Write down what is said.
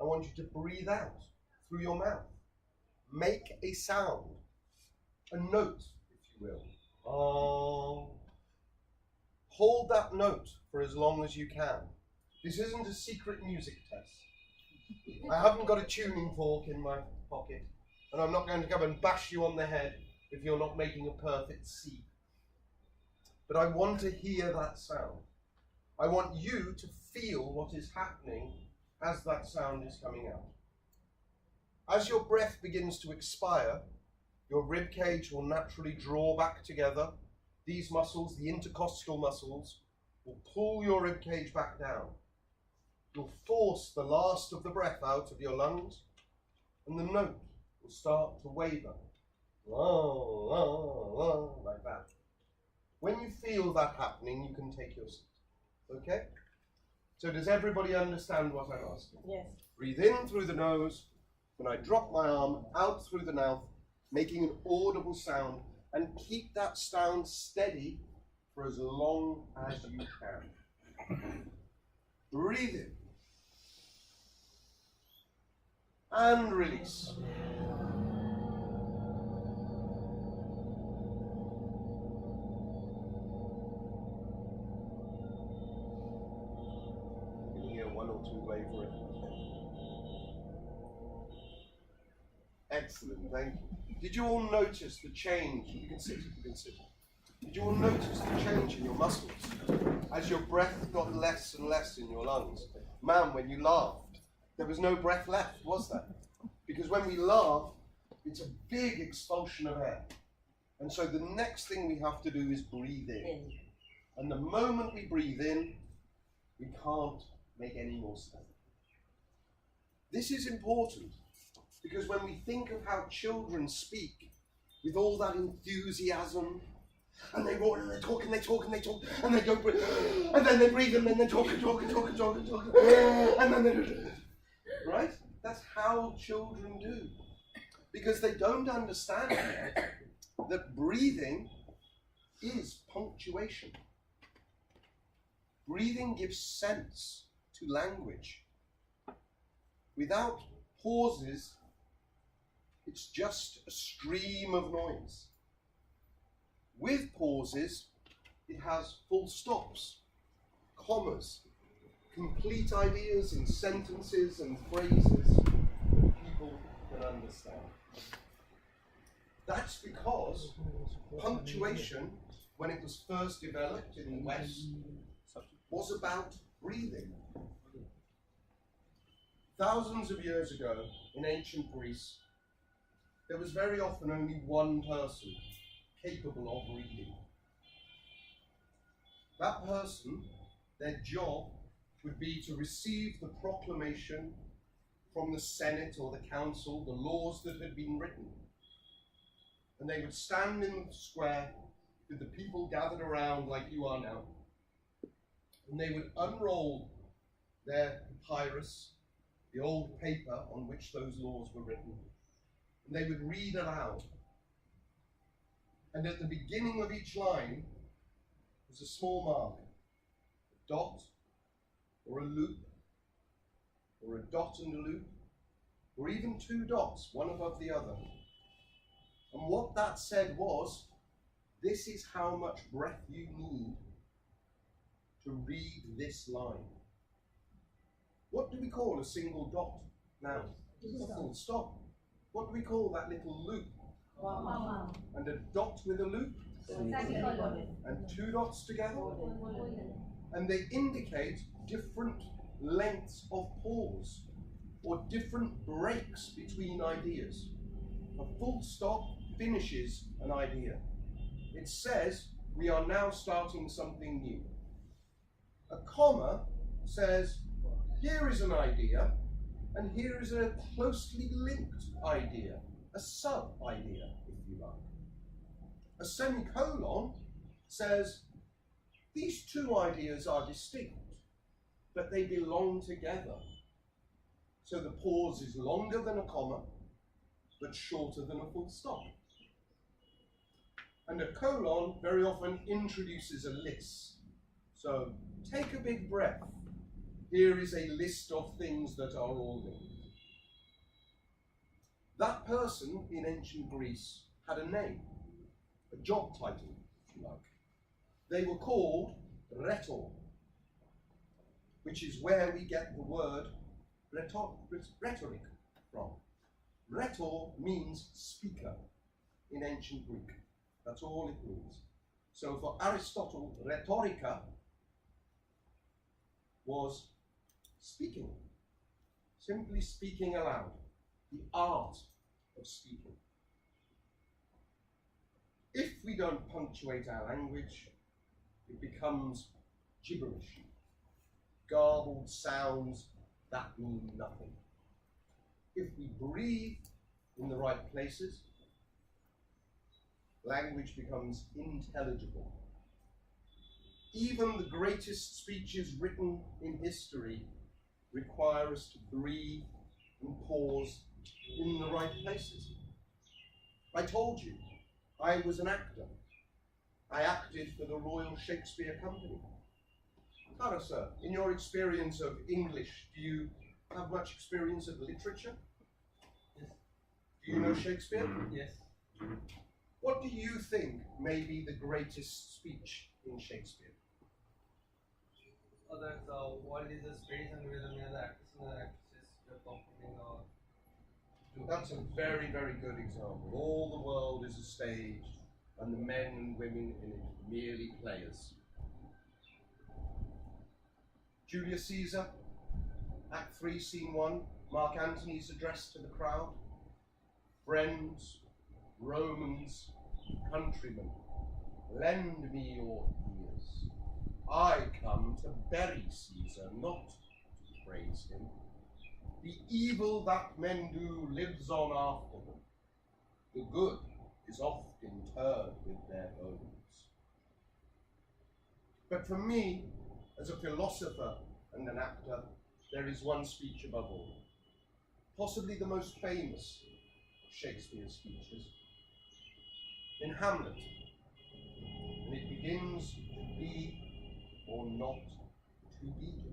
want you to breathe out through your mouth. Make a sound, a note, if you will. Hold that note for as long as you can. This isn't a secret music test. I haven't got a tuning fork in my pocket, and I'm not going to come and bash you on the head if you're not making a perfect C. But I want to hear that sound. I want you to feel what is happening as that sound is coming out. As your breath begins to expire, your rib cage will naturally draw back together. These muscles, the intercostal muscles, will pull your rib cage back down. You'll force the last of the breath out of your lungs, and the note will start to waver. Like that. When you feel that happening, you can take your seat. Okay? So does everybody understand what I'm asking? Yes. Breathe in through the nose. When I drop my arm out through the mouth, making an audible sound, and keep that sound steady for as long as you can. Breathe in. And release. You can hear one or two wavering. Excellent, thank you. Did you all notice the change? You can sit, you can sit. Did you all notice the change in your muscles as your breath got less and less in your lungs? Man, when you laughed, there was no breath left, was there? Because when we laugh, it's a big expulsion of air. And so the next thing we have to do is breathe in. And the moment we breathe in, we can't make any more sound. This is important. Because when we think of how children speak with all that enthusiasm, and they roar and they talk and they talk and they talk, and they don't breathe, and then they breathe and then they talk and talk and talk and talk and talk, and then they, right? That's how children do. Because they don't understand that breathing is punctuation. Breathing gives sense to language. Without pauses, it's just a stream of noise. With pauses, it has full stops, commas, complete ideas in sentences and phrases that people can understand. That's because punctuation, when it was first developed in the West, was about breathing. Thousands of years ago, in ancient Greece, there was very often only one person capable of reading. That person, their job would be to receive the proclamation from the Senate or the Council, the laws that had been written. And they would stand in the square with the people gathered around like you are now. And they would unroll their papyrus, the old paper on which those laws were written. And they would read aloud. And at the beginning of each line was a small mark, a dot or a loop, or a dot and a loop, or even two dots, one above the other. And what that said was, this is how much breath you need to read this line. What do we call a single dot now? A full stop. What do we call that little loop? And a dot with a loop? And two dots together? And they indicate different lengths of pause or different breaks between ideas. A full stop finishes an idea. It says we are now starting something new. A comma says here is an idea and here is a closely linked idea, a sub-idea, if you like. A semicolon says these two ideas are distinct, but they belong together. So the pause is longer than a comma, but shorter than a full stop. And a colon very often introduces a list. So take a big breath. Here is a list of things that are all named. That person in ancient Greece had a name, a job title, if you like. They were called rhetor, which is where we get the word rhetoric from. Rhetor means speaker in ancient Greek. That's all it means. So for Aristotle, rhetorica was speaking, simply speaking aloud, the art of speaking. If we don't punctuate our language, it becomes gibberish, garbled sounds that mean nothing. If we breathe in the right places, language becomes intelligible. Even the greatest speeches written in history require us to breathe and pause in the right places. I told you, I was an actor. I acted for the Royal Shakespeare Company. Cara, sir, in your experience of English, do you have much experience of literature? Yes. Do you know Shakespeare? Yes. What do you think may be the greatest speech in Shakespeare? That world is a space and where the actors and the actresses are performing or That's a very, very good example. All the world is a stage, and the men and women in it merely players. Julius Caesar, Act 3, Scene 1, Mark Antony's address to the crowd. Friends, Romans, countrymen, lend me your ears. I come to bury Caesar, not to praise him. The evil that men do lives on after them. The good is oft interred with their bones. But for me, as a philosopher and an actor, there is one speech above all, possibly the most famous of Shakespeare's speeches, in Hamlet, and it begins to be or not to be.